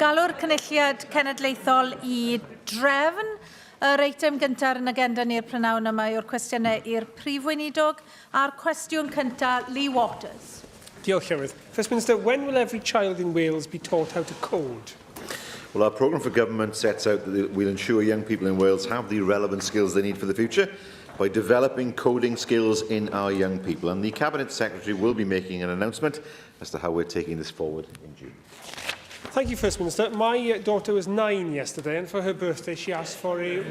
Galw'r cynulliad cenedlaethol I drefn. Yr eitem gyntaf yn agenda ni'r prynawn yma yw'r cwestiynau i'r Prif Weinidog a'r cwestiwn cyntaf, Lee Waters. Diolch, Llywydd. First Minister, when will every child in Wales be taught how to code? Well, our programme for government sets out that we'll ensure young people in Wales have the relevant skills they need for the future by developing coding skills in our young people. And the Cabinet Secretary will be making an announcement as to how we're taking this forward in June. Thank you, First Minister. My daughter was 9 yesterday, and for her birthday she asked for a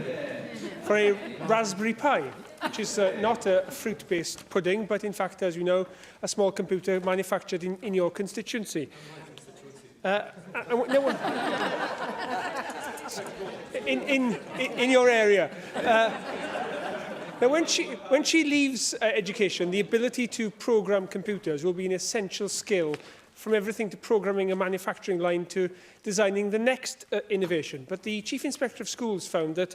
Raspberry Pi, which is not a fruit-based pudding, but in fact, as you know, a small computer manufactured in your constituency. In your area. Now, when she leaves education, the ability to program computers will be an essential skill, from everything to programming a manufacturing line to designing the next innovation. But the Chief Inspector of Schools found that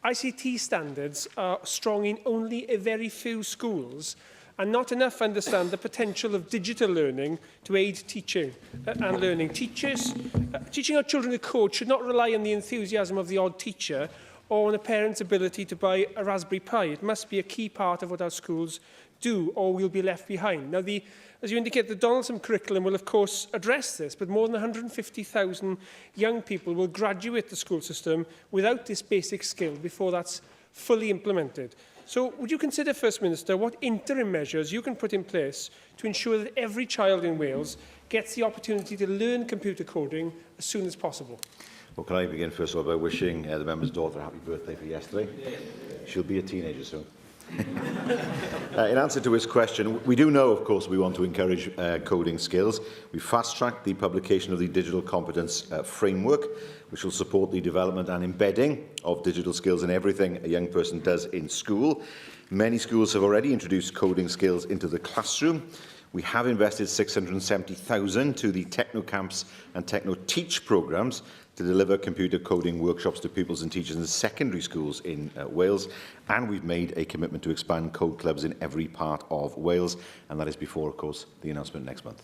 ICT standards are strong in only a very few schools, and not enough understand the potential of digital learning to aid teaching and learning. Teaching our children to code should not rely on the enthusiasm of the odd teacher or on a parent's ability to buy a Raspberry Pi. It must be a key part of what our schools do, or we'll be left behind. Now, as you indicate, the Donaldson curriculum will, of course, address this, but more than 150,000 young people will graduate the school system without this basic skill before that's fully implemented. So would you consider, First Minister, what interim measures you can put in place to ensure that every child in Wales gets the opportunity to learn computer coding as soon as possible? Well, can I begin, first of all, by wishing the member's daughter a happy birthday for yesterday? She'll be a teenager soon. In answer to his question, we do know, of course, we want to encourage coding skills. We fast-tracked the publication of the Digital Competence Framework, which will support the development and embedding of digital skills in everything a young person does in school. Many schools have already introduced coding skills into the classroom. We have invested £670,000 to the Techno Camps and Techno Teach programmes to deliver computer coding workshops to pupils and teachers in secondary schools in Wales, and we've made a commitment to expand code clubs in every part of Wales, and that is before, of course, the announcement next month.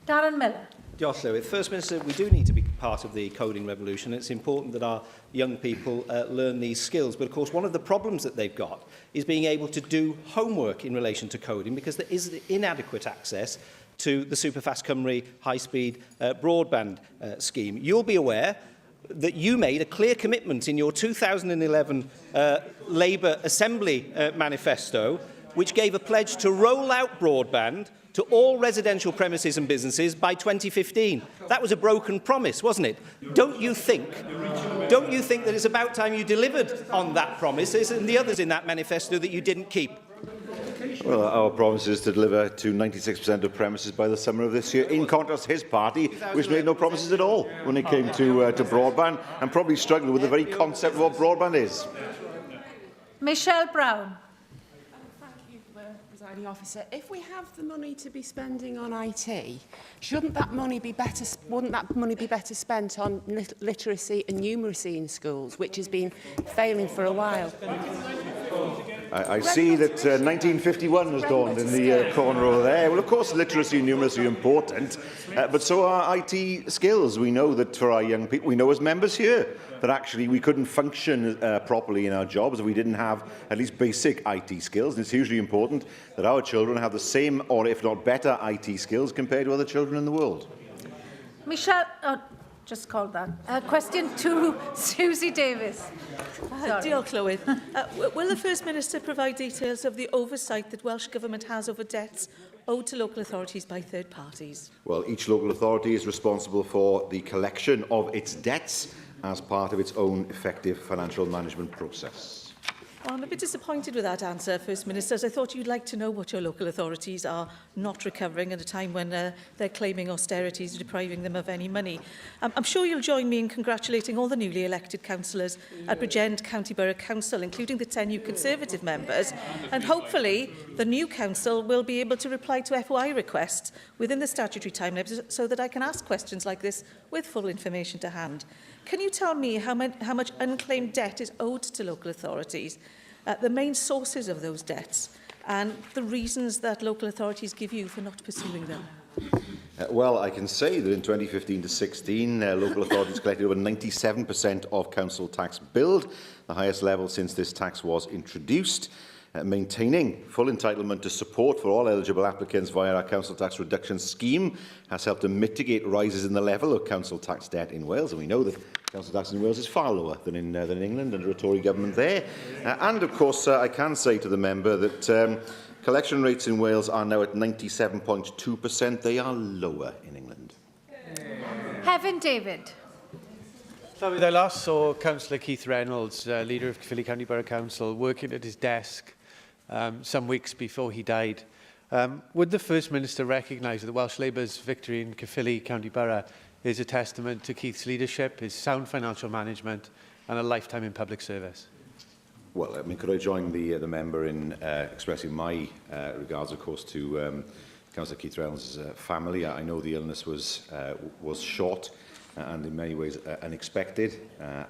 Darren Miller. Diolch, Llywydd. First Minister, we do need to be part of the coding revolution. It's important that our young people learn these skills, but of course one of the problems that they've got is being able to do homework in relation to coding, because there is inadequate access to the Superfast Cymru high-speed broadband scheme. You'll be aware that you made a clear commitment in your 2011 Labour Assembly manifesto, which gave a pledge to roll out broadband to all residential premises and businesses by 2015. That was a broken promise, wasn't it? Don't you think that it's about time you delivered on that promise and the others in that manifesto that you didn't keep? Well, our promise is to deliver to 96% of premises by the summer of this year, in contrast to his party, which made no promises at all when it came to broadband, and probably struggled with the very concept of what broadband is. Michelle Brown. Presiding Officer, if we have the money to be spending on IT, wouldn't that money be better spent on literacy and numeracy in schools, which has been failing for a while? I see that 1951 has dawned in the corner over there. Well, of course, literacy and numeracy are important, but so are IT skills. We know that for our young people, we know as members here that actually we couldn't function properly in our jobs if we didn't have at least basic IT skills. And it's hugely important that our children have the same, or if not better, IT skills compared to other children in the world. Michelle, just called that. Question 2, Susie Davis. Diolch, Llywydd. Will the First Minister provide details of the oversight that Welsh Government has over debts owed to local authorities by third parties? Well, each local authority is responsible for the collection of its debts as part of its own effective financial management process. Well, I'm a bit disappointed with that answer, First Minister, as I thought you'd like to know what your local authorities are not recovering at a time when they're claiming austerities are depriving them of any money. I'm sure you'll join me in congratulating all the newly elected councillors at Bridgend County Borough Council, including the 10 new Conservative members, and hopefully the new council will be able to reply to FOI requests within the statutory time limits so that I can ask questions like this with full information to hand. Can you tell me how much unclaimed debt is owed to local authorities, the main sources of those debts, and the reasons that local authorities give you for not pursuing them? Well, I can say that in 2015 to 16, local authorities collected over 97% of council tax billed, the highest level since this tax was introduced. Maintaining full entitlement to support for all eligible applicants via our council tax reduction scheme has helped to mitigate rises in the level of council tax debt in Wales, and we know that council tax in Wales is far lower than in England under a Tory government there. And of course, I can say to the member that collection rates in Wales are now at 97.2%. They are lower in England. Hefyn David. Llywydd, I last saw Councillor Keith Reynolds, leader of Caerphilly County Borough Council, working at his desk some weeks before he died. Would the First Minister recognise that Welsh Labour's victory in Caerphilly County Borough is a testament to Keith's leadership, his sound financial management and a lifetime in public service? Well, I mean, could I join the member in expressing my regards, of course, to Councillor Keith Reynolds' family. I know the illness was short and in many ways unexpected,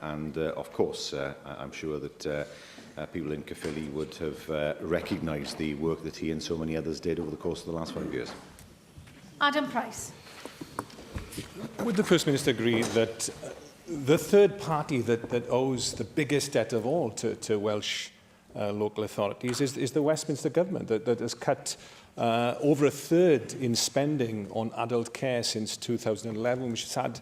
and of course, I'm sure that people in Caerphilly would have recognised the work that he and so many others did over the course of the last 5 years. Adam Price. Would the First Minister agree that the third party that owes the biggest debt of all to Welsh local authorities is the Westminster Government, that has cut over a third in spending on adult care since 2011, which has had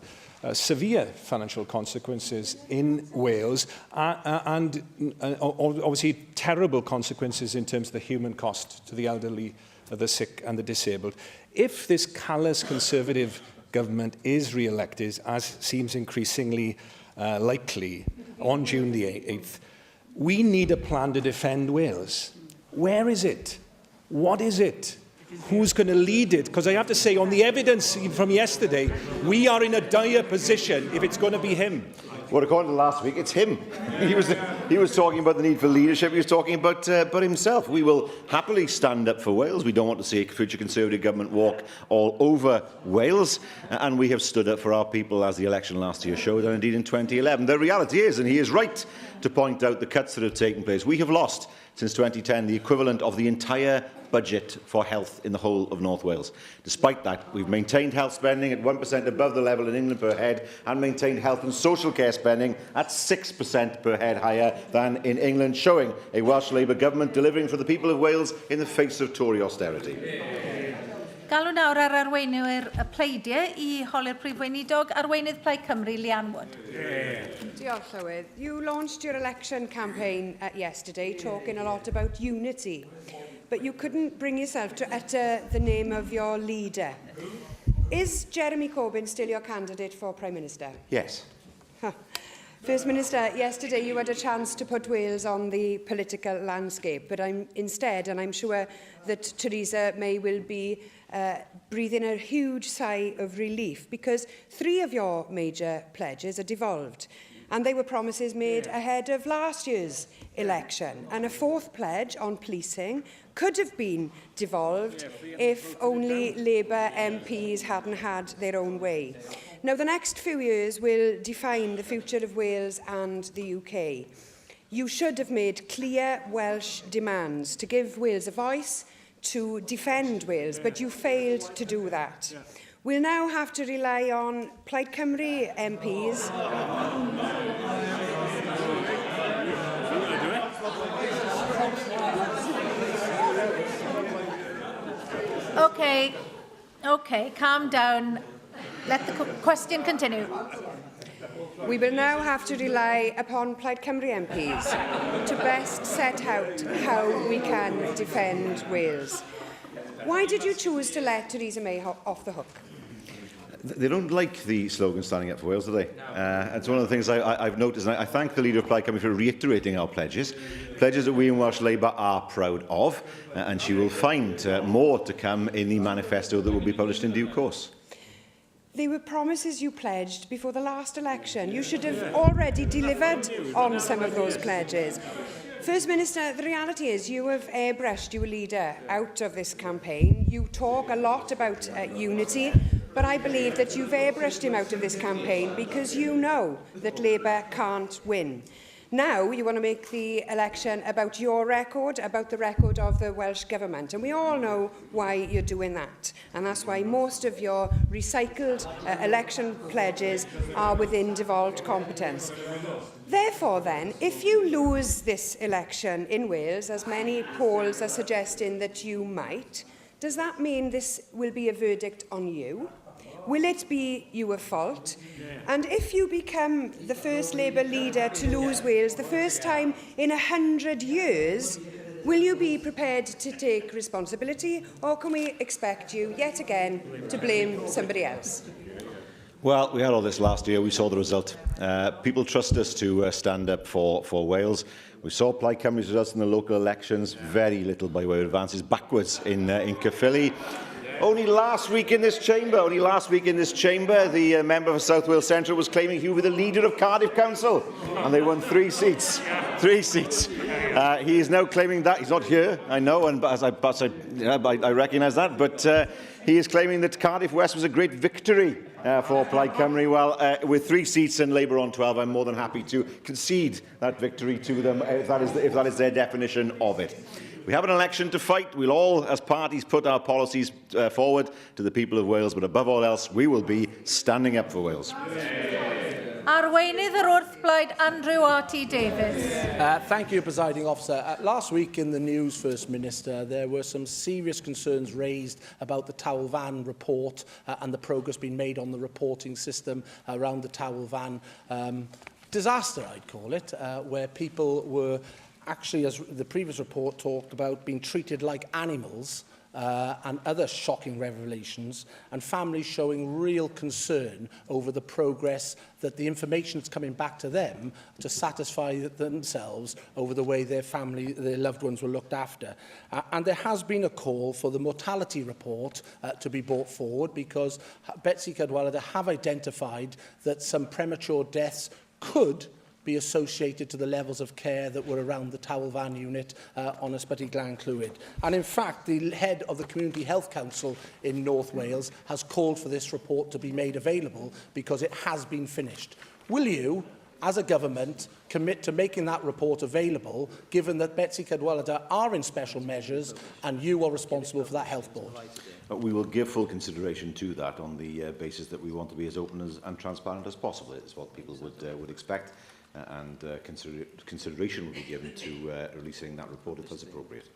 severe financial consequences in Wales and obviously terrible consequences in terms of the human cost to the elderly, the sick and the disabled. If this callous Conservative government is re-elected, as seems increasingly likely, on June the 8th, we need a plan to defend Wales. Where is it? What is it? Who's going to lead it? Because I have to say, on the evidence from yesterday, we are in a dire position if it's going to be him. Well, according to last week, it's him. He was talking about the need for leadership. He was talking about himself. We will happily stand up for Wales. We don't want to see a future Conservative government walk all over Wales. And we have stood up for our people, as the election last year showed, and indeed in 2011. The reality is, and he is right to point out the cuts that have taken place, we have lost, since 2010, the equivalent of the entire budget for health in the whole of North Wales. Despite that, we've maintained health spending at 1% above the level in England per head and maintained health and social care spending at 6% per head higher than in England, showing a Welsh Labour government delivering for the people of Wales in the face of Tory austerity. Galw nawr ar arweinwyr y pleidiau I holi'r Prif Weinidog, arweinydd Plaid Cymru, Leanne Wood. Diolch, Llywydd. You launched your election campaign yesterday talking a lot about unity, but you couldn't bring yourself to utter the name of your leader. Is Jeremy Corbyn still your candidate for Prime Minister? Yes. First Minister, yesterday you had a chance to put Wales on the political landscape, but instead, and I'm sure that Theresa May will be breathing a huge sigh of relief, because 3 of your major pledges are devolved, and they were promises made ahead of last year's election. And a 4th pledge on policing could have been devolved if only Labour MPs hadn't had their own way. Now, the next few years will define the future of Wales and the UK. You should have made clear Welsh demands to give Wales a voice, to defend Wales, but you failed to do that. We'll now have to rely on Plaid Cymru MPs. Okay, calm down. Let the question continue. We will now have to rely upon Plaid Cymru MPs to best set out how we can defend Wales. Why did you choose to let Theresa May off the hook? They don't like the slogan standing up for Wales, do they? It's one of the things I've noticed, and I thank the leader of Plaid Cymru for reiterating our pledges that we in Welsh Labour are proud of, and she will find more to come in the manifesto that will be published in due course. They were promises you pledged before the last election. You should have already delivered on some of those pledges. First Minister, the reality is you have airbrushed your leader out of this campaign. You talk a lot about unity, but I believe that you've airbrushed him out of this campaign because you know that Labour can't win. Now you want to make the election about your record, about the record of the Welsh Government. And we all know why you're doing that. And that's why most of your recycled election pledges are within devolved competence. Therefore then, if you lose this election in Wales, as many polls are suggesting that you might, does that mean this will be a verdict on you? Will it be your fault? And if you become the first Labour leader to lose Wales the first time in 100 years, will you be prepared to take responsibility, or can we expect you yet again to blame somebody else? Well, we had all this last year. We saw the result. People trust us to stand up for Wales. We saw Plaid Cymru's results in the local elections. Very little by way of advances backwards in Caerphilly. Only last week in this chamber, the member for South Wales Central was claiming he would be the leader of Cardiff Council, and they won 3 seats. 3 seats. He is now claiming that he's not here. I know, and I recognise that, but he is claiming that Cardiff West was a great victory for Plaid Cymru. Well, with 3 seats and Labour on 12, I'm more than happy to concede that victory to them, if that is their definition of it. We have an election to fight. We'll all, as parties, put our policies forward to the people of Wales, but above all else, we will be standing up for Wales. Arweinydd yr wrthblaid Andrew R.T. Davies. Thank you, Presiding Officer. Last week in the news, First Minister, there were some serious concerns raised about the Towel Van report and the progress being made on the reporting system around the Towel Van disaster, I'd call it, where people were actually, as the previous report talked about, being treated like animals and other shocking revelations, and families showing real concern over the progress that the information that's coming back to them to satisfy themselves over the way their loved ones were looked after. And there has been a call for the mortality report to be brought forward, because Betsy Cadwaladr have identified that some premature deaths could be associated to the levels of care that were around the Towel Van unit on Ysbyty Glan Clwyd. And in fact, the head of the Community Health Council in North Wales has called for this report to be made available because it has been finished. Will you, as a government, commit to making that report available, given that Betsy Cadwaladr are in special measures and you are responsible for that health board? We will give full consideration to that on the basis that we want to be as open and transparent as possible. It's what people would expect. And consideration will be given to releasing that report if that's appropriate.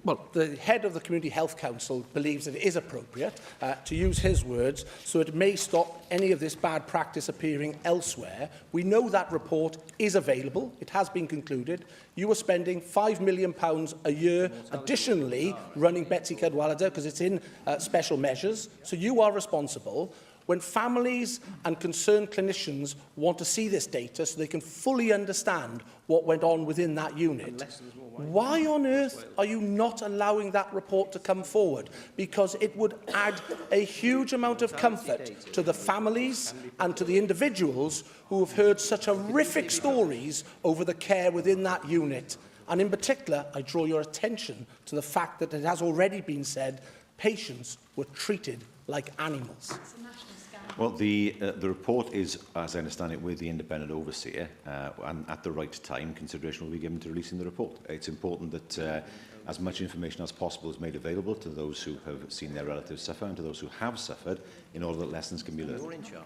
Well, the head of the Community Health Council believes that it is appropriate, to use his words, so it may stop any of this bad practice appearing elsewhere. We know that report is available. It has been concluded. You are spending £5 million a year additionally running Betsy Cadwaladr because it's in special measures, so you are responsible. When families and concerned clinicians want to see this data so they can fully understand what went on within that unit, why on earth are you not allowing that report to come forward? Because it would add a huge amount of comfort to the families and to the individuals who have heard such horrific stories over the care within that unit. And in particular, I draw your attention to the fact that it has already been said patients were treated like animals. Well, the report is, as I understand it, with the independent overseer, and at the right time, consideration will be given to releasing the report. It's important that as much information as possible is made available to those who have seen their relatives suffer and to those who have suffered, in order that lessons can be learned. You're in charge.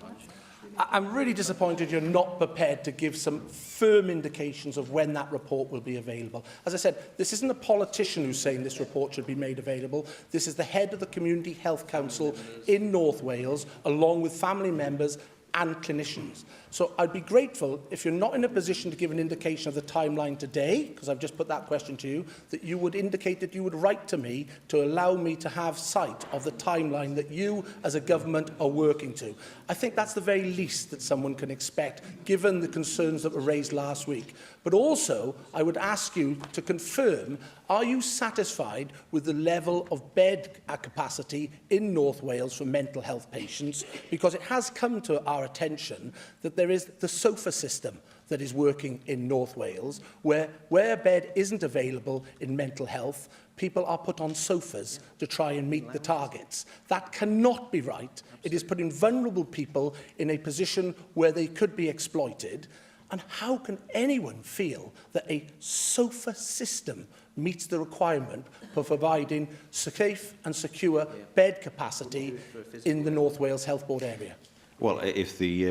I'm really disappointed you're not prepared to give some firm indications of when that report will be available. As I said, this isn't a politician who's saying this report should be made available. This is the head of the Community Health Council in North Wales, along with family members and clinicians. So I'd be grateful if you're not in a position to give an indication of the timeline today, because I've just put that question to you, that you would indicate that you would write to me to allow me to have sight of the timeline that you as a government are working to. I think that's the very least that someone can expect, given the concerns that were raised last week. But also, I would ask you to confirm, are you satisfied with the level of bed capacity in North Wales for mental health patients? Because it has come to our attention that there is the sofa system that is working in North Wales, where a bed isn't available in mental health, people are put on sofas to try and meet the targets. That cannot be right. It is putting vulnerable people in a position where they could be exploited. And how can anyone feel that a sofa system meets the requirement for providing safe and secure bed capacity in the North Wales Health Board area? Well, if the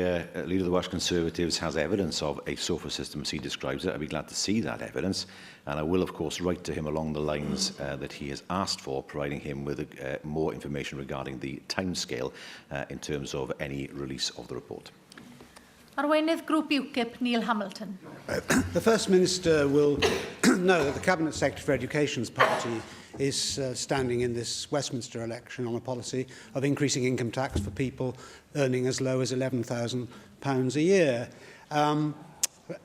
leader of the Welsh Conservatives has evidence of a sofa system as he describes it, I'd be glad to see that evidence. And I will, of course, write to him along the lines that he has asked for, providing him with more information regarding the timescale in terms of any release of the report. Arweinydd Grŵp UKIP, Neil Hamilton. The First Minister will know that the Cabinet Secretary for Education's party is standing in this Westminster election on a policy of increasing income tax for people earning as low as £11,000 a year.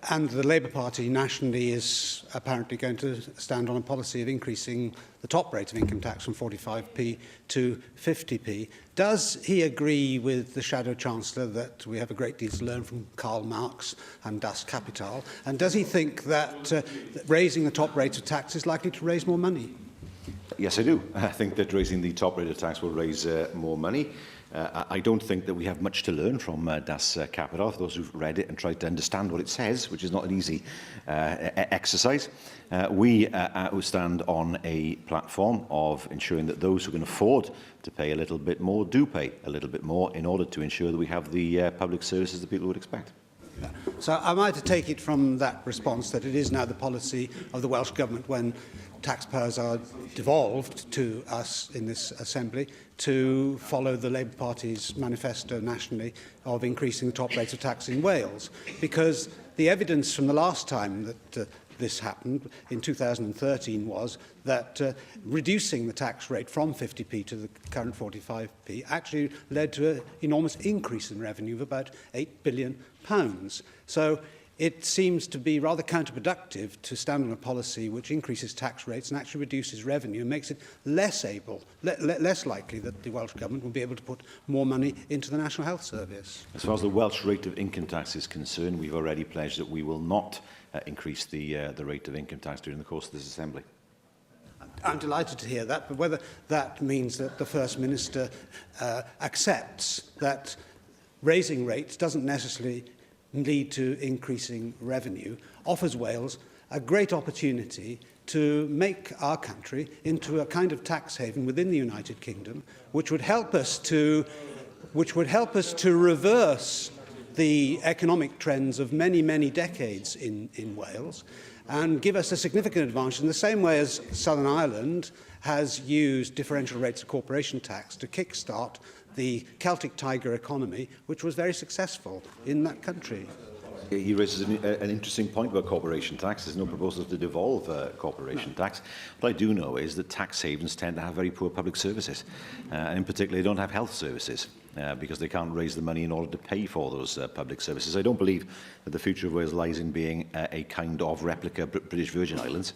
And the Labour Party nationally is apparently going to stand on a policy of increasing the top rate of income tax from 45p to 50p. Does he agree with the Shadow Chancellor that we have a great deal to learn from Karl Marx and Das Kapital? And does he think that raising the top rate of tax is likely to raise more money? Yes, I do. I think that raising the top rate of tax will raise more money. I don't think that we have much to learn from Das Kapital, for those who've read it and tried to understand what it says, which is not an easy exercise. We stand on a platform of ensuring that those who can afford to pay a little bit more do pay a little bit more in order to ensure that we have the public services that people would expect. So am I to take it from that response that it is now the policy of the Welsh Government, when taxpayers are devolved to us in this Assembly, to follow the Labour Party's manifesto nationally of increasing the top rate of tax in Wales? Because the evidence from the last time that this happened in 2013 was that reducing the tax rate from 50p to the current 45p actually led to an enormous increase in revenue of about £8 billion. So it seems to be rather counterproductive to stand on a policy which increases tax rates and actually reduces revenue and makes it less likely that the Welsh Government will be able to put more money into the National Health Service. As far as the Welsh rate of income tax is concerned, we've already pledged that we will not increase the rate of income tax during the course of this Assembly. I'm delighted to hear that, but whether that means that the First Minister accepts that raising rates doesn't necessarily lead to increasing revenue, offers Wales a great opportunity to make our country into a kind of tax haven within the United Kingdom, which would help us to reverse the economic trends of many, many decades in Wales, and give us a significant advantage in the same way as Southern Ireland has used differential rates of corporation tax to kickstart the Celtic Tiger economy, which was very successful in that country. He raises an interesting point about corporation tax. There's no proposal to devolve corporation tax. What I do know is that tax havens tend to have very poor public services, and in particular they don't have health services because they can't raise the money in order to pay for those public services. I don't believe that the future of Wales lies in being a kind of replica British Virgin Islands.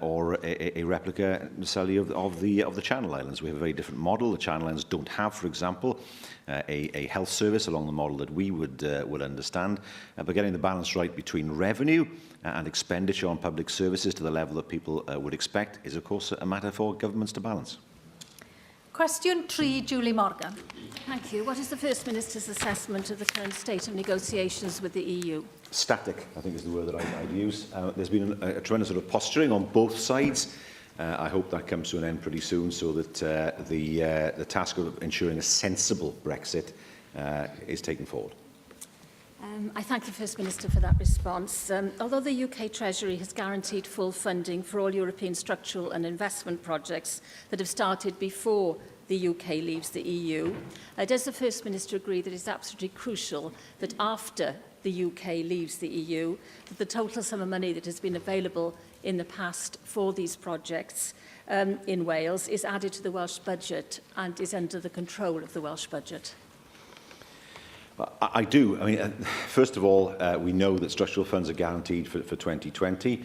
Or a replica necessarily of the Channel Islands. We have a very different model. The Channel Islands don't have, for example, a health service along the model that we would understand. But getting the balance right between revenue and expenditure on public services to the level that people would expect is, of course, a matter for governments to balance. Question 3, Julie Morgan. Thank you. What is the First Minister's assessment of the current state of negotiations with the EU? Static, I think, is the word that I'd use. There's been a tremendous sort of posturing on both sides. I hope that comes to an end pretty soon, so that the task of ensuring a sensible Brexit is taken forward. I thank the First Minister for that response. Although the UK Treasury has guaranteed full funding for all European structural and investment projects that have started before the UK leaves the EU, does the First Minister agree that it's absolutely crucial that after the UK leaves the EU, that the total sum of money that has been available in the past for these projects in Wales is added to the Welsh budget and is under the control of the Welsh budget? I do. I mean, first of all, we know that structural funds are guaranteed for 2020,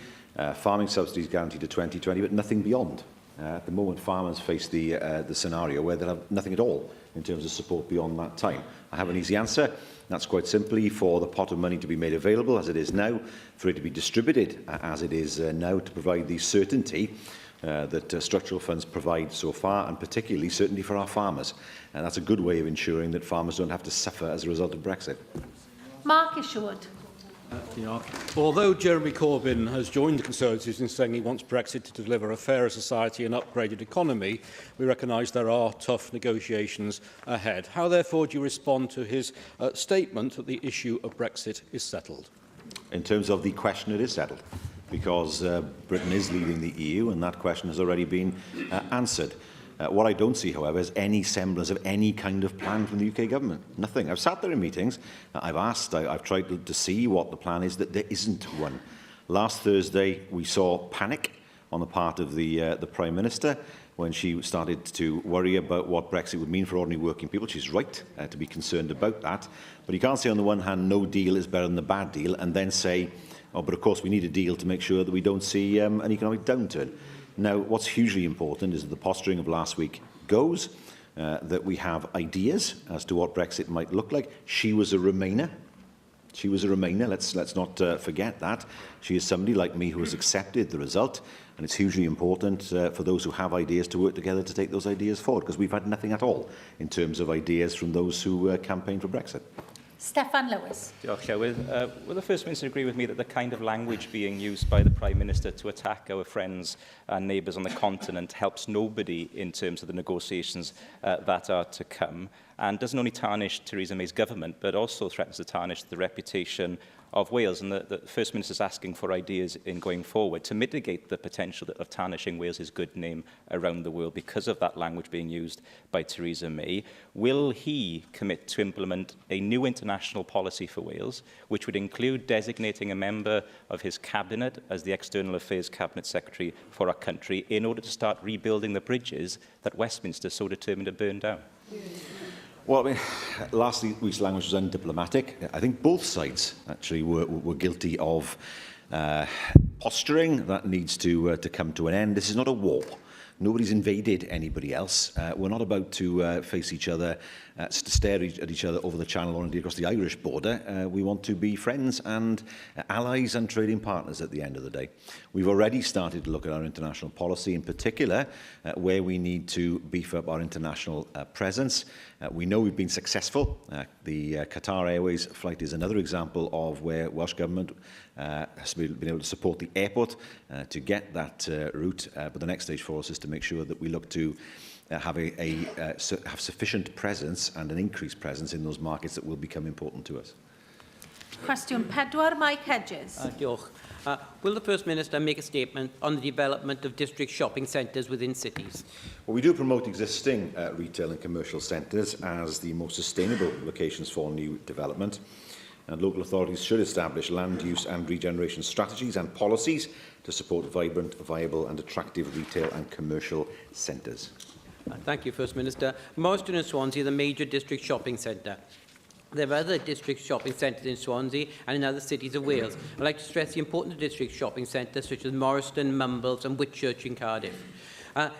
farming subsidies guaranteed to 2020, but nothing beyond. At the moment, farmers face the scenario where they'll have nothing at all in terms of support beyond that time. I have an easy answer. That's quite simply for the pot of money to be made available as it is now, for it to be distributed as it is now, to provide the certainty that structural funds provide so far, and particularly certainty for our farmers. And that's a good way of ensuring that farmers don't have to suffer as a result of Brexit. Mark Isherwood. Although Jeremy Corbyn has joined the Conservatives in saying he wants Brexit to deliver a fairer society and upgraded economy, we recognise there are tough negotiations ahead. How, therefore, do you respond to his statement that the issue of Brexit is settled? In terms of the question, it is settled, because Britain is leaving the EU, and that question has already been answered. What I don't see, however, is any semblance of any kind of plan from the UK government. Nothing. I've sat there in meetings, I've asked, I've tried to see what the plan is, that there isn't one. Last Thursday, we saw panic on the part of the Prime Minister when she started to worry about what Brexit would mean for ordinary working people. She's right to be concerned about that. But you can't say on the one hand, no deal is better than the bad deal, and then say, oh, but of course we need a deal to make sure that we don't see an economic downturn. Now, what's hugely important is that the posturing of last week goes, that we have ideas as to what Brexit might look like. She was a Remainer. She was a Remainer. Let's not forget that. She is somebody like me who has accepted the result, and it's hugely important for those who have ideas to work together to take those ideas forward, because we've had nothing at all in terms of ideas from those who campaigned for Brexit. Steffan Lewis. Will the First Minister agree with me that the kind of language being used by the Prime Minister to attack our friends and neighbours on the continent helps nobody in terms of the negotiations that are to come, and doesn't only tarnish Theresa May's government, but also threatens to tarnish the reputation of Wales? And the First Minister is asking for ideas in going forward to mitigate the potential of tarnishing Wales's good name around the world because of that language being used by Theresa May. Will he commit to implement a new international policy for Wales, which would include designating a member of his cabinet as the External Affairs Cabinet Secretary for our country in order to start rebuilding the bridges that Westminster is so determined to burn down? Well, I mean, last week's language was undiplomatic. I think both sides actually were guilty of posturing that needs to come to an end. This is not a war. Nobody's invaded anybody else. We're not about to face each other, to stare at each other over the channel or indeed across the Irish border. We want to be friends and allies and trading partners at the end of the day. We've already started to look at our international policy, in particular, where we need to beef up our international presence. We know we've been successful. The Qatar Airways flight is another example of where Welsh Government has been able to support the airport to get that route. But the next stage for us is to make sure that we look to have sufficient presence and an increased presence in those markets that will become important to us. Cwestiwn 4, Mike Hedges. Diolch. Will the First Minister make a statement on the development of district shopping centres within cities? Well, we do promote existing retail and commercial centres as the most sustainable locations for new development. And local authorities should establish land use and regeneration strategies and policies to support vibrant, viable and attractive retail and commercial centres. Thank you, First Minister. Marston and Swansea are the major district shopping centre. There are other district shopping centres in Swansea and in other cities of Wales. I'd like to stress the importance of district shopping centres such as Morriston, Mumbles and Whitchurch in Cardiff.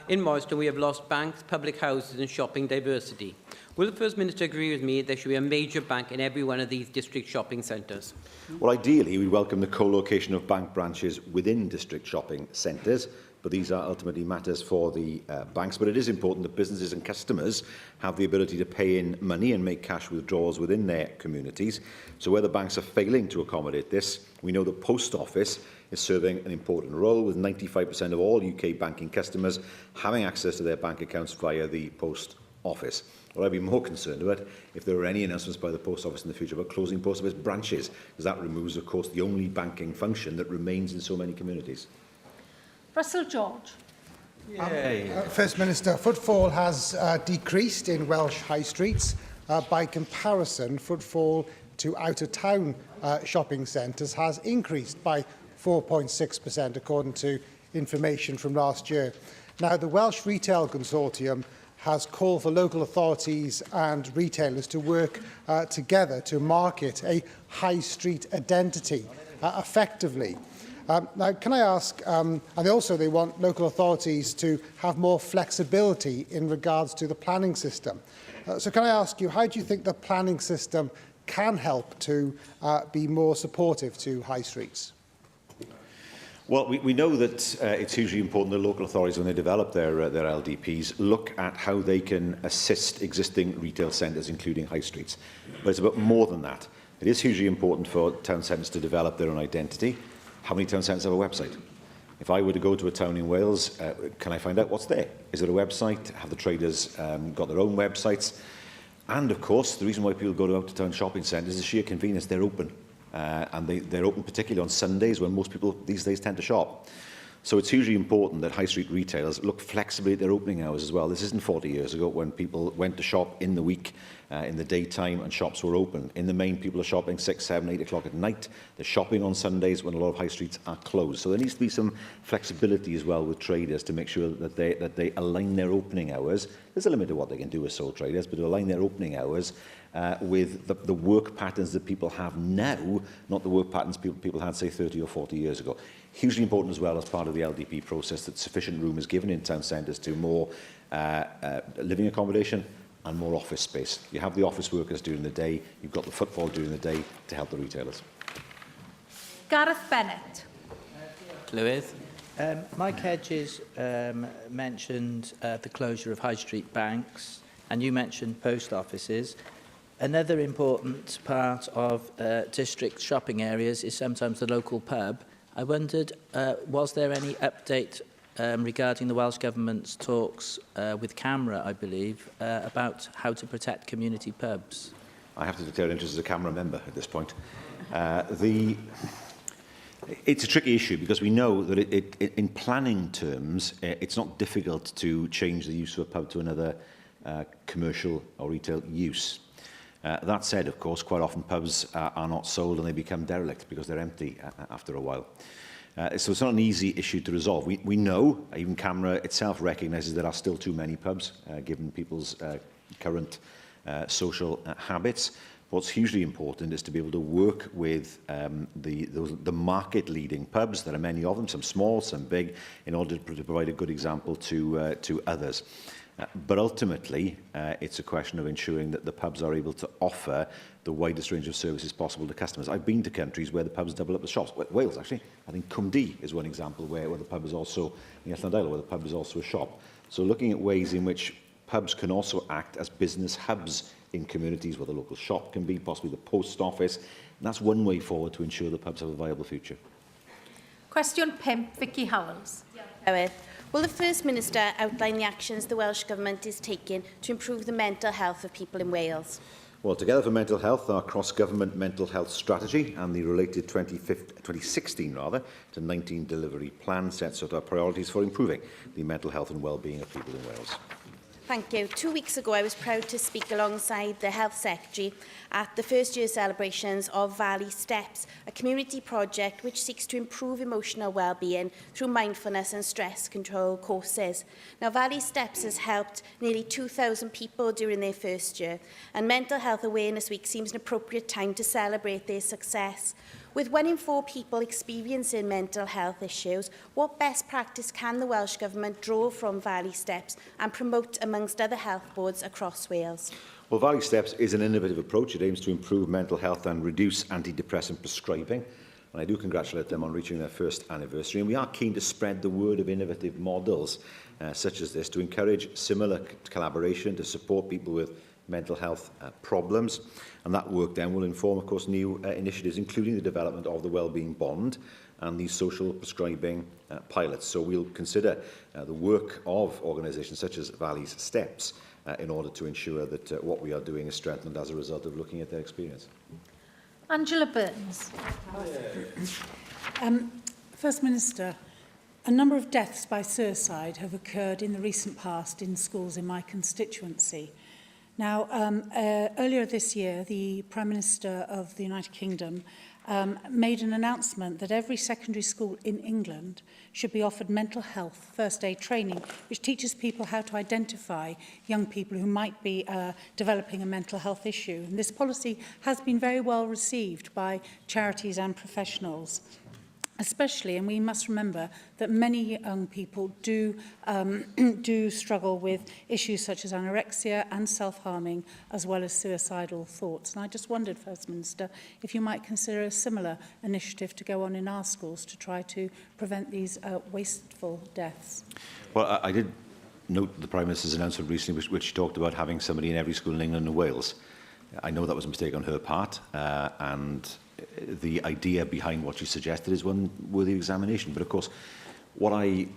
In Morriston, we have lost banks, public houses and shopping diversity. Will the First Minister agree with me there should be a major bank in every one of these district shopping centres? Well, ideally, we welcome the co-location of bank branches within district shopping centres, but these are ultimately matters for the banks. But it is important that businesses and customers have the ability to pay in money and make cash withdrawals within their communities. So where the banks are failing to accommodate this, we know the Post Office is serving an important role, with 95% of all UK banking customers having access to their bank accounts via the Post Office. Well, I'd be more concerned about if there were any announcements by the Post Office in the future about closing Post Office branches, because that removes, of course, the only banking function that remains in so many communities. Russell George. First Minister, footfall has decreased in Welsh high streets. By comparison, footfall to out-of-town shopping centres has increased by 4.6%, according to information from last year. Now, the Welsh Retail Consortium has called for local authorities and retailers to work together to market a high street identity effectively. Now, can I ask, and they want local authorities to have more flexibility in regards to the planning system. So can I ask you, how do you think the planning system can help to be more supportive to high streets? Well, we know that it's hugely important that local authorities, when they develop their LDPs, look at how they can assist existing retail centres, including high streets. But it's about more than that. It is hugely important for town centres to develop their own identity. How many town centres have a website? If I were to go to a town in Wales, can I find out what's there? Is there a website? Have the traders got their own websites? And of course, the reason why people go to out-of-town shopping centres is the sheer convenience. They're open. And they're open particularly on Sundays when most people these days tend to shop. So it's hugely important that high street retailers look flexibly at their opening hours as well. This isn't 40 years ago when people went to shop in the week, in the daytime, and shops were open. In the main, people are shopping 6, 7, 8 o'clock at night. They're shopping on Sundays when a lot of high streets are closed. So there needs to be some flexibility as well with traders to make sure that they align their opening hours. There's a limit to what they can do as sole traders, but to align their opening hours with the work patterns that people have now, not the work patterns people had, say, 30 or 40 years ago. Hugely important as well as part of the LDP process that sufficient room is given in town centres to more living accommodation and more office space. You have the office workers during the day, you've got the footfall during the day to help the retailers. Gareth Bennett. Lewis. Mike Hedges mentioned the closure of high street banks, and you mentioned post offices. Another important part of district shopping areas is sometimes the local pub. I wondered, was there any update regarding the Welsh Government's talks with CAMRA, I believe, about how to protect community pubs? I have to declare interest as a CAMRA member at this point. It's a tricky issue because we know that in planning terms, it's not difficult to change the use of a pub to another commercial or retail use. That said, of course, quite often pubs are not sold and they become derelict because they're empty after a while. So it's not an easy issue to resolve. We know, even CAMRA itself recognises there are still too many pubs, given people's current social habits. What's hugely important is to be able to work with the market-leading pubs. There are many of them, some small, some big, in order to provide a good example to others. But ultimately, it's a question of ensuring that the pubs are able to offer the widest range of services possible to customers. I've been to countries where the pubs double up the shops. Wales, actually. I think Cwmdu is one example where the pub is also, in Llafar, where the pub is also a shop. So looking at ways in which pubs can also act as business hubs in communities where the local shop can be, possibly the post office. And that's one way forward to ensure the pubs have a viable future. Question 5, Vicky Howells. Will the First Minister outline the actions the Welsh Government is taking to improve the mental health of people in Wales? Well, Together for Mental Health, our cross-government mental health strategy and the related 2016 to 19 delivery plan sets out our priorities for improving the mental health and well-being of people in Wales. Thank you. 2 weeks ago, I was proud to speak alongside the Health Secretary at the first year celebrations of Valley Steps, a community project which seeks to improve emotional well-being through mindfulness and stress control courses. Now, Valley Steps has helped nearly 2,000 people during their first year, and Mental Health Awareness Week seems an appropriate time to celebrate their success. With 1 in 4 people experiencing mental health issues, what best practice can the Welsh Government draw from Valley Steps and promote amongst other health boards across Wales? Well, Valley Steps is an innovative approach. It aims to improve mental health and reduce antidepressant prescribing. And I do congratulate them on reaching their first anniversary. And we are keen to spread the word of innovative models such as this to encourage similar collaboration to support people with mental health problems. And that work then will inform, of course, new initiatives, including the development of the Wellbeing Bond and the social prescribing pilots. So we'll consider the work of organisations such as Valley's Steps in order to ensure that what we are doing is strengthened as a result of looking at their experience. Angela Burns. First Minister, a number of deaths by suicide have occurred in the recent past in schools in my constituency. Now, earlier this year, the Prime Minister of the United Kingdom made an announcement that every secondary school in England should be offered mental health first aid training, which teaches people how to identify young people who might be developing a mental health issue. And this policy has been very well received by charities and professionals. Especially, and we must remember that many young people do struggle with issues such as anorexia and self-harming, as well as suicidal thoughts. And I just wondered, First Minister, if you might consider a similar initiative to go on in our schools to try to prevent these wasteful deaths. Well, I did note the Prime Minister's announcement recently, which talked about having somebody in every school in England and Wales. I know that was a mistake on her part, and the idea behind what she suggested is one worthy of examination. But of course, what I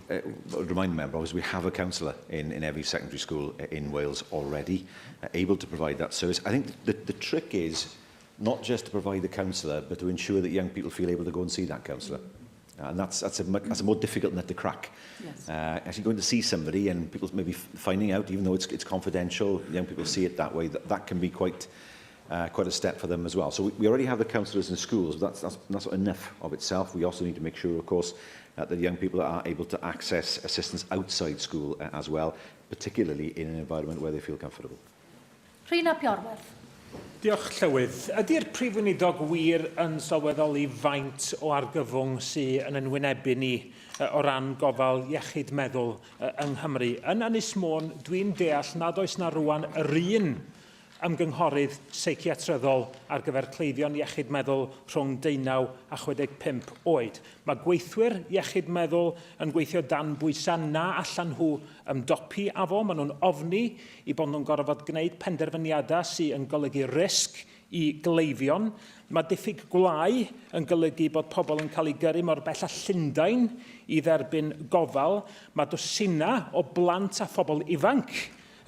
remind the member is we have a counsellor in every secondary school in Wales already, able to provide that service. I think the trick is not just to provide the counsellor, but to ensure that young people feel able to go and see that counsellor. And that's a more difficult nut to crack. Yes. Actually going to see somebody and people maybe finding out, even though it's confidential, young people see it that way, that can be quite a step for them as well. So we already have the counsellors in schools, but that's not enough of itself. We also need to make sure, of course, that young people are able to access assistance outside school as well, particularly in an environment where they feel comfortable. Rhina Piorwerth. Diolch Llywydd. Ydy'r Prif Weinidog wir yn sylweddoli faint o argyfwng sydd yn wynebu ni o ran gofal iechyd meddwl yng Nghymru? Yn Ynys Môn, dwi'n deall nad oes na rwan yr un ymgynghorydd seichiatryddol ar gyfer cleifion iechyd meddwl rhwng 19 a 65 oed. Mae gweithwyr iechyd meddwl yn gweithio dan bwysau na allan nhw ymdopi a fo. Maen nhw'n ofni I bod nhw'n gorfod gwneud penderfyniadau sydd yn golygu risg I gleifion. Mae diffyg gwlau yn golygu bod pobl yn cael ei gyrru mor bell a Llundain I dderbyn gofal. Mae dwsina o blant a phobl ifanc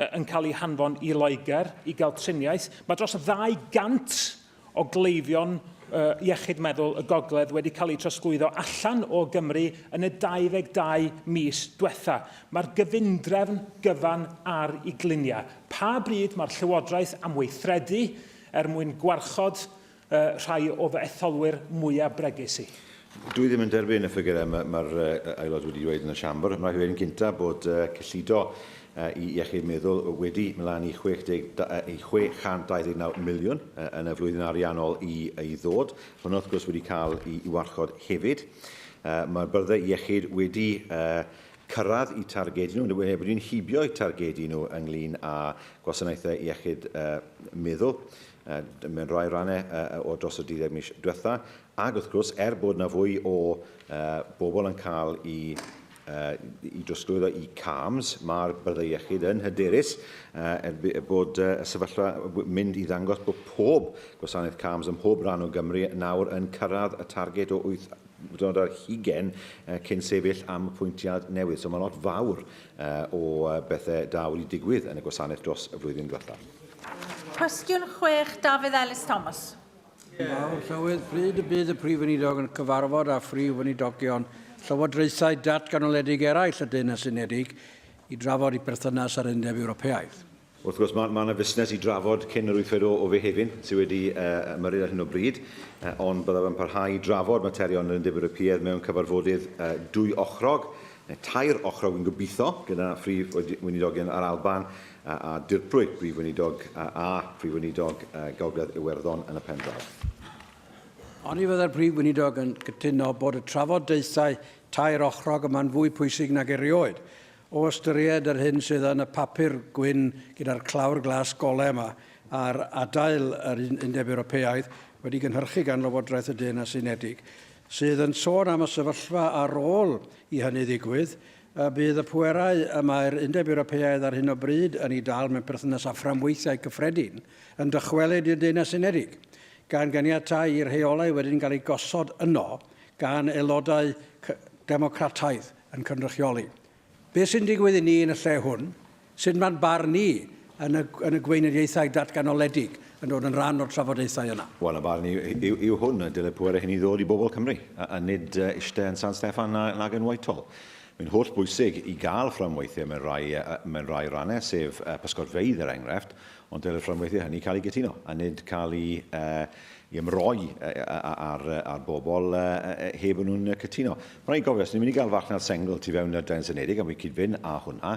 yn cael ei hanfon I Loegr I gael triniaeth. Mae dros 200 o gleifion iechyd meddwl y gogledd wedi cael ei trosglwyddo allan o Gymru yn y 22 mis diwetha. Mae'r gyfundrefn gyfan ar ei gliniau. Pa bryd mae'r Llywodraeth am weithredu mwyn gwarchod rhai o fy etholwyr mwyaf bregus I? Dwi ddim yn derbyn y ffigurau mae'r aelod wedi dweud yn y siambr. Mae'n rhaid yn gyntaf bod cyllido I iechyd meddwl wedi mlaen I 629 miliwn yn y flwyddyn ariannol I ddod. Hwnnw wrth gwrs wedi cael I warchod hefyd. Mae'r byrdde iechyd wedi cyrraedd I targedu nhw, wedi'n hibio I targedu nhw ynglyn â gwasanaethau iechyd meddwl mewn rai rannau o dros y 12 mis diwetha. Ac wrth gwrs, bod na fwy o bobl yn cael I drosglwyddo I CAMS, mae'r byrdde iechyd yn hyderus bod y sefyllfa mynd I ddangos bod pob gwasanaeth CAMS ym mhob rhan o Gymru nawr yn cyrraedd y targed o 820 cyn sefyll am y pwyntiad newydd. So mae lot fawr o bethau da wedi digwydd yn y gwasanaeth dros y flwyddyn diwethaf. Cwestiwn 6, Dafydd Ellis Thomas. Llywydd, pryd y bydd y Prif Weinidog yn cyfarfod â Prif Weinidogion Llywodraethau datganoledig eraill y Deyrnas Unedig I drafod I berthynas ar Undeb Ewropeaidd? Wrth gwrs, mae yna fusnes I drafod cyn yr wythfed o Fehefin sydd wedi ymyrryd ar hyn o bryd, ond byddaf yn parhau drafod materion yr Undeb Ewropeaidd mewn cyfarfodydd dwy ochrog, tair ochrog yn gobeithio, gyda Prif Weinidogion ar Alban a dirprwy Prif Weinidog a Prif Weinidog Gogledd Iwerddon yn y pen draw. Oni fydda'r Prif Weinidog yn cytuno bod y trafodaethau tair ochrog yma'n fwy pwysig nag erioed, o ystyried yr hyn sydd yn y papur gwyn gyda'r clawr glas golau yma a'r adael yr Undeb Ewropeaidd wedi gynhyrchu gan Lywodraeth y Deyrnas Unedig, sydd yn sôn am y sefyllfa ar ôl I hynny ddigwydd, bydd y pwerau mae'r Undeb Ewropeaidd ar hyn o bryd yn ei dal mewn perthynas â fframweithiau cyffredin yn dychwelyd i'r Deyrnas Unedig, gan ganiatau i'r rheolau wedi'n cael ei gosod yno gan aelodau democrataidd yn cynrychioli. Be sy'n digwydd I ni yn y lle hwn, sydd mae'n barn ni yn y gweinyddiaethau datganoledig yn dod yn rhan o'r trafodaethau yna? Wel, y barn yw hwn, y dylai pwerau hynny ddod I bobl Cymru, a nid eistedd yn San Steffan nag yn Whitehall. Mae'n holl bwysig I gael fframweithiau mewn rai rannau, sef pysgotfeydd enghraifft, ond dylai'r fframweithiau hynny cael ei gytuno, a nid cael ei ymroi ar bobl heb yn nhw'n cytuno. Mae'n gofio, os ni'n mynd I gael farchnad sengl tu fewn y Deyrnas Unedig, a mi cydfyn a hwnna,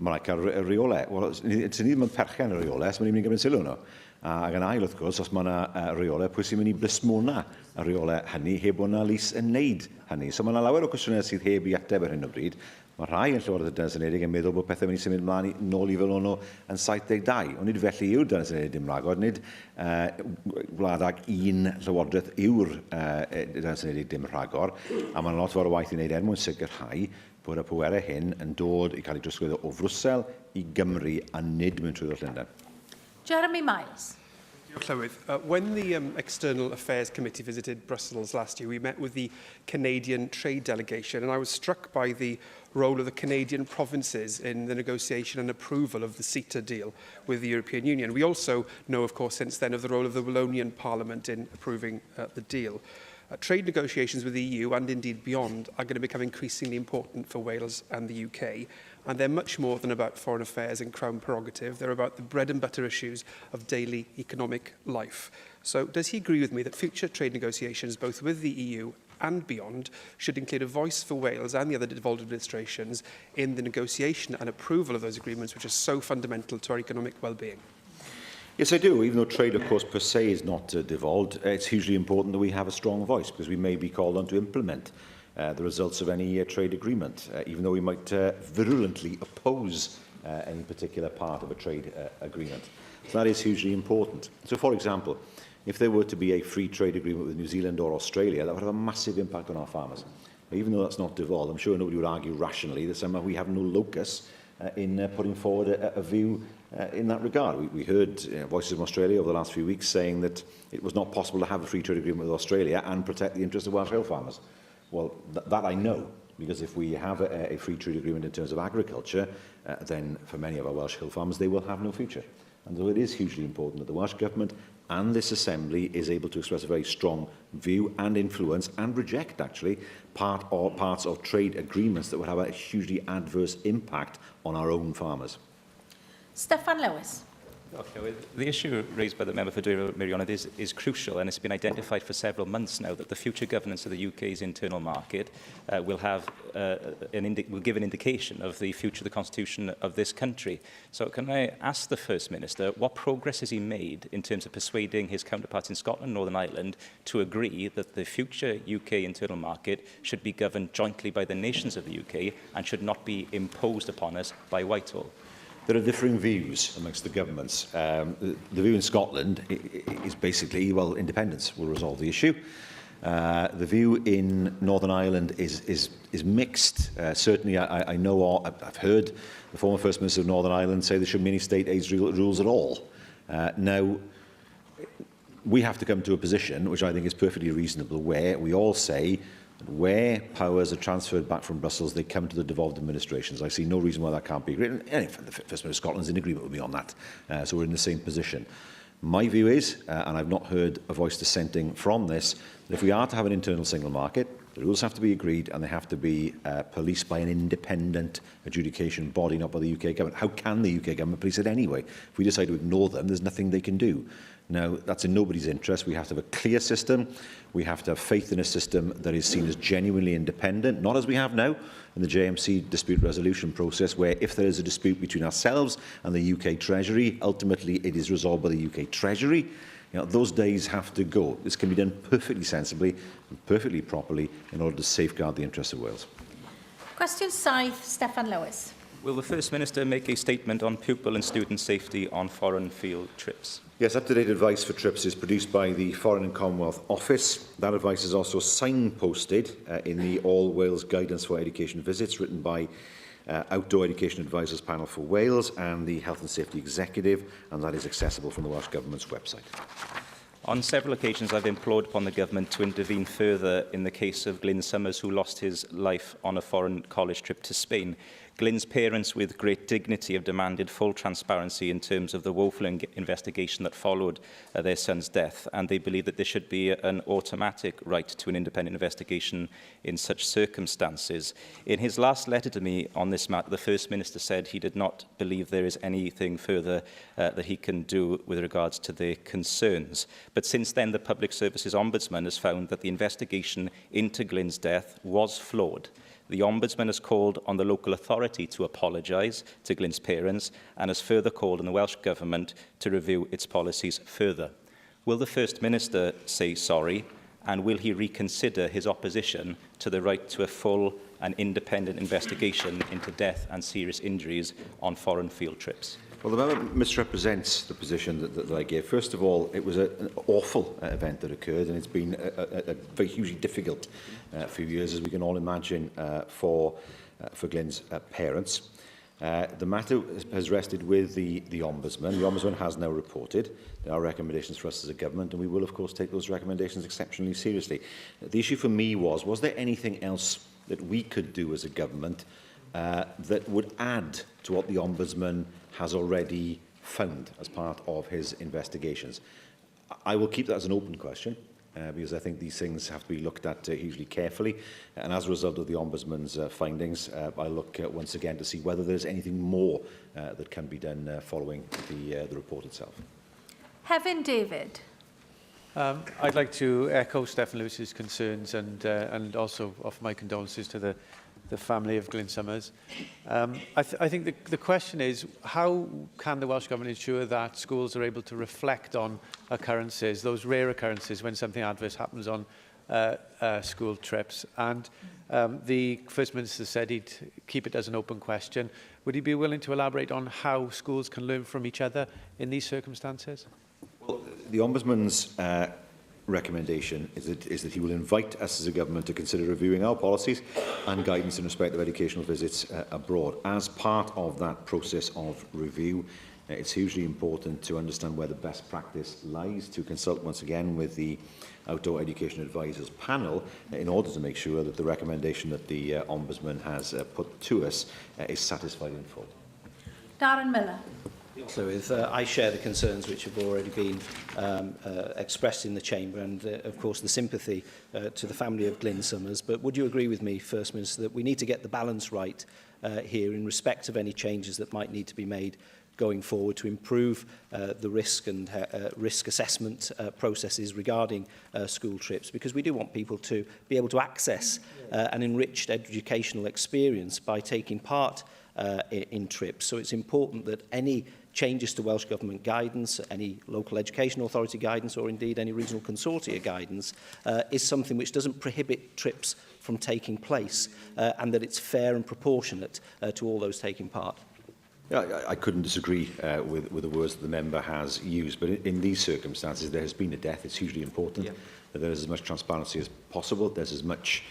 mae'n cael reolau. Wel, os ni ddim yn perchen y reolau, os mae'n mynd I gymryd sylw nhw. Ac yn ail, wrth gwrs, os mae yna reolau, pwy sy'n mynd I blismona y reolau hynny heb bod yna lys yn neud hynny. So mae yna lawer o cwestiynau sydd heb I ateb ar hyn o bryd. Mae rhai yn Llywodraeth y Deyrnas Unedig yn meddwl bod pethau mynd I symud ymlaen nôl I fel hwnnw yn 72. Ond nid felly yw'r Deyrnas Unedig dim rhagor, nid gwlad ag un Llywodraeth yw'r Deyrnas Unedig dim rhagor. A mae'n lot fawr o waith I wneud mwyn sicrhau bod y pwerau hyn yn dod I cael ei drosglwyddo o Frwsel I Gymru a nid mewn trwy'r Llundain. Jeremy Miles. When the External Affairs Committee visited Brussels last year, we met with the Canadian trade delegation, and I was struck by the role of the Canadian provinces in the negotiation and approval of the CETA deal with the European Union. We also know, of course, since then of the role of the Wallonian Parliament in approving the deal. Trade negotiations with the EU and indeed beyond are going to become increasingly important for Wales and the UK, and they're much more than about foreign affairs and Crown prerogative. They're about the bread and butter issues of daily economic life. So does he agree with me that future trade negotiations, both with the EU and beyond, should include a voice for Wales and the other devolved administrations in the negotiation and approval of those agreements, which are so fundamental to our economic well-being? Yes, I do. Even though trade, of course, per se is not devolved, it's hugely important that we have a strong voice, because we may be called on to implement the results of any trade agreement, even though we might virulently oppose any particular part of a trade agreement. So that is hugely important. So, for example, if there were to be a free trade agreement with New Zealand or Australia, that would have a massive impact on our farmers. Even though that's not devolved, I'm sure nobody would argue rationally that somehow we have no locus in putting forward a view in that regard. We heard voices from Australia over the last few weeks saying that it was not possible to have a free trade agreement with Australia and protect the interests of Welsh hill farmers. Well, that I know, because if we have a free trade agreement in terms of agriculture, then for many of our Welsh hill farmers, they will have no future. And so it is hugely important that the Welsh Government and this Assembly is able to express a very strong view and influence and reject, actually, parts of trade agreements that would have a hugely adverse impact on our own farmers. Steffan Lewis. Okay, well, the issue raised by the member for Meirionydd is crucial, and it's been identified for several months now that the future governance of the UK's internal market will give an indication of the future of the constitution of this country. So can I ask the First Minister, what progress has he made in terms of persuading his counterparts in Scotland and Northern Ireland to agree that the future UK internal market should be governed jointly by the nations of the UK and should not be imposed upon us by Whitehall? There are differing views amongst the governments. The view in Scotland is basically, well, independence will resolve the issue. The view in Northern Ireland is mixed. Certainly, I know, I've heard the former First Minister of Northern Ireland say there shouldn't be any state aid rules at all. Now, we have to come to a position, which I think is perfectly reasonable, where we all say where powers are transferred back from Brussels, they come to the devolved administrations. I see no reason why that can't be agreed. And the First Minister of Scotland is in agreement with me on that. So we're in the same position. My view is, and I've not heard a voice dissenting from this, that if we are to have an internal single market, the rules have to be agreed and they have to be policed by an independent adjudication body, not by the UK government. How can the UK government police it anyway? If we decide to ignore them, there's nothing they can do. Now, that's in nobody's interest. We have to have a clear system. We have to have faith in a system that is seen as genuinely independent, not as we have now in the JMC dispute resolution process, where if there is a dispute between ourselves and the UK Treasury, ultimately it is resolved by the UK Treasury. You know, those days have to go. This can be done perfectly sensibly and perfectly properly in order to safeguard the interests of Wales. Question 7, Steffan Lewis. Will the First Minister make a statement on pupil and student safety on foreign field trips? Yes, up-to-date advice for trips is produced by the Foreign and Commonwealth Office. That advice is also signposted in the All Wales Guidance for Education Visits, written by Outdoor Education Advisors Panel for Wales and the Health and Safety Executive, and that is accessible from the Welsh Government's website. On several occasions, I've implored upon the government to intervene further in the case of Glyn Summers, who lost his life on a foreign college trip to Spain. Glyn's parents, with great dignity, have demanded full transparency in terms of the woeful investigation that followed their son's death, and they believe that there should be an automatic right to an independent investigation in such circumstances. In his last letter to me on this matter, the First Minister said he did not believe there is anything further that he can do with regards to their concerns. But since then, the Public Services Ombudsman has found that the investigation into Glyn's death was flawed. The Ombudsman has called on the local authority to apologise to Glyn's parents and has further called on the Welsh Government to review its policies further. Will the First Minister say sorry, and will he reconsider his opposition to the right to a full and independent investigation into death and serious injuries on foreign field trips? Well, the member misrepresents the position that I gave. First of all, it was an awful event that occurred, and it's been a very hugely difficult few years, as we can all imagine, for Glyn's parents. The matter has rested with the Ombudsman. The Ombudsman has now reported. There are recommendations for us as a government, and we will, of course, take those recommendations exceptionally seriously. The issue for me was there anything else that we could do as a government that would add to what the Ombudsman has already found as part of his investigations? I will keep that as an open question, because I think these things have to be looked at hugely carefully. And as a result of the Ombudsman's findings, I look once again to see whether there's anything more that can be done following the report itself. Hefyn David. I'd like to echo Stephen Lewis's concerns and also offer my condolences to the family of Glyn Summers. I think the question is, how can the Welsh Government ensure that schools are able to reflect on occurrences, those rare occurrences when something adverse happens on school trips? And the First Minister said he'd keep it as an open question. Would he be willing to elaborate on how schools can learn from each other in these circumstances? Well, the Ombudsman's recommendation is that he will invite us as a government to consider reviewing our policies and guidance in respect of educational visits abroad. As part of that process of review, it's hugely important to understand where the best practice lies, to consult once again with the Outdoor Education Advisors panel in order to make sure that the recommendation that the Ombudsman has put to us is satisfied in full. Darren Miller. I share the concerns which have already been expressed in the Chamber and, of course, the sympathy to the family of Glyn Summers. But would you agree with me, First Minister, that we need to get the balance right here in respect of any changes that might need to be made going forward to improve the risk and risk assessment processes regarding school trips, because we do want people to be able to access an enriched educational experience by taking part in trips. So it's important that any changes to Welsh Government guidance, any local education authority guidance, or indeed any regional consortia guidance, is something which doesn't prohibit trips from taking place, and that it's fair and proportionate to all those taking part. Yeah, I couldn't disagree with the words that the member has used, but in these circumstances there has been a death. It's hugely important that there is as much transparency as possible. There's as much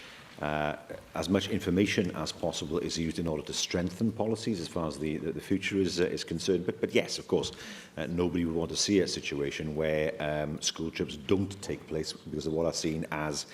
information as possible is used in order to strengthen policies as far as the future is concerned. But yes, of course, nobody would want to see a situation where school trips don't take place because of what are seen as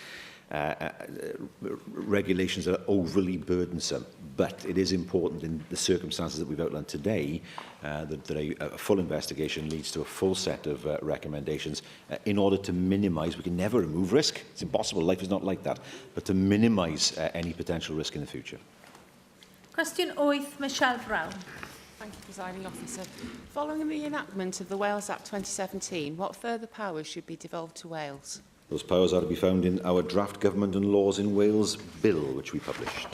regulations that are overly burdensome. But it is important in the circumstances that we've outlined today that a full investigation leads to a full set of recommendations in order to minimise, we can never remove risk, it's impossible, life is not like that, but to minimise any potential risk in the future. Question 8, Michelle Brown. Thank you, Presiding Officer. Following the enactment of the Wales Act 2017, what further powers should be devolved to Wales? Those powers are to be found in our draft Government and Laws in Wales bill, which we published.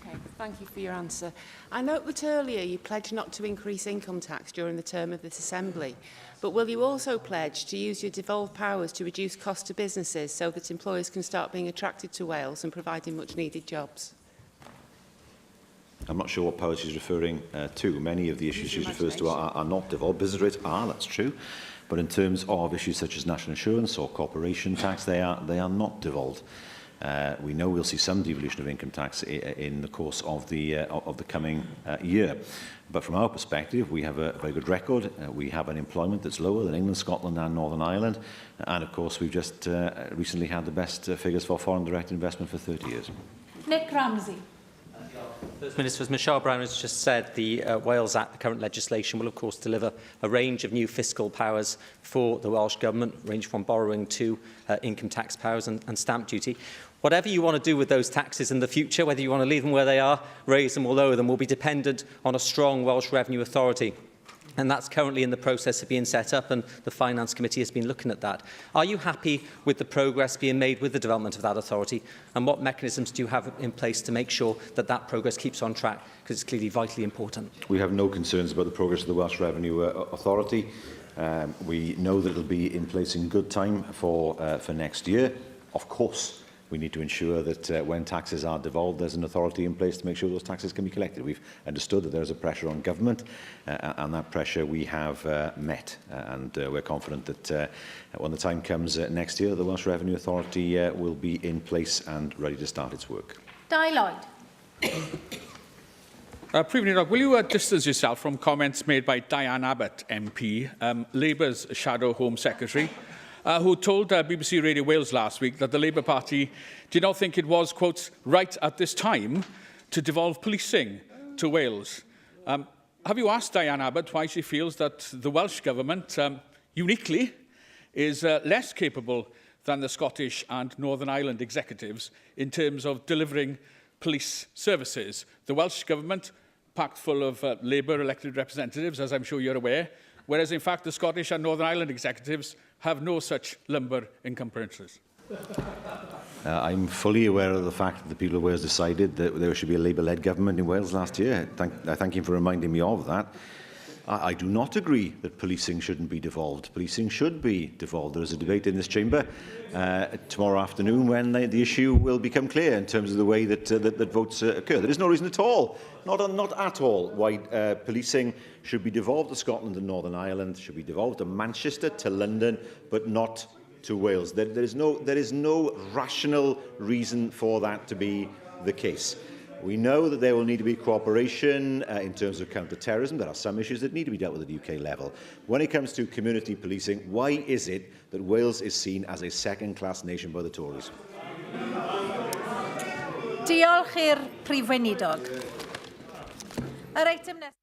Okay, thank you for your answer. I note that earlier you pledged not to increase income tax during the term of this Assembly, but will you also pledge to use your devolved powers to reduce costs to businesses so that employers can start being attracted to Wales and providing much needed jobs? I'm not sure what powers she's referring to. Many of the issues she refers to are not devolved. Business rates are, that's true. But in terms of issues such as national insurance or corporation tax, they are not devolved. We know we'll see some devolution of income tax in the course of the coming year. But from our perspective, we have a very good record. We have unemployment that's lower than England, Scotland and Northern Ireland. And of course, we've just recently had the best figures for foreign direct investment for 30 years. Nick Ramsey. First Minister, as Michelle Brown has just said, the Wales Act, the current legislation, will of course deliver a range of new fiscal powers for the Welsh Government, range from borrowing to income tax powers and stamp duty. Whatever you want to do with those taxes in the future, whether you want to leave them where they are, raise them or lower them, will be dependent on a strong Welsh Revenue Authority. And that's currently in the process of being set up, and the Finance Committee has been looking at that. Are you happy with the progress being made with the development of that authority? And what mechanisms do you have in place to make sure that that progress keeps on track? Because it's clearly vitally important. We have no concerns about the progress of the Welsh Revenue Authority. We know that it will be in place in good time for next year. Of course, we need to ensure that when taxes are devolved, there's an authority in place to make sure those taxes can be collected. We've understood that there's a pressure on government, and that pressure we have met. And we're confident that when the time comes next year, the Welsh Revenue Authority will be in place and ready to start its work. Di Lloyd. Prif Weinidog, will you distance yourself from comments made by Diane Abbott MP, Labour's Shadow Home Secretary, who told BBC Radio Wales last week that the Labour Party did not think it was, quote, right at this time to devolve policing to Wales. Have you asked Diane Abbott why she feels that the Welsh Government, uniquely, is less capable than the Scottish and Northern Ireland executives in terms of delivering police services? The Welsh Government, packed full of Labour elected representatives, as I'm sure you're aware, whereas in fact the Scottish and Northern Ireland executives have no such lumber encumbrances. I'm fully aware of the fact that the people of Wales decided that there should be a Labour-led government in Wales last year. I thank him for reminding me of that. I do not agree that policing shouldn't be devolved. Policing should be devolved. There is a debate in this chamber tomorrow afternoon when the issue will become clear in terms of the way that votes occur. There is no reason at all, not at all, why policing should be devolved to Scotland and Northern Ireland, should be devolved to Manchester, to London, but not to Wales. There is no rational reason for that to be the case. We know that there will need to be cooperation in terms of counter-terrorism. There are some issues that need to be dealt with at the UK level. When it comes to community policing, why is it that Wales is seen as a second-class nation by the Tories? Diolch i'r Prif Weinidog. Yr eitem nesaf.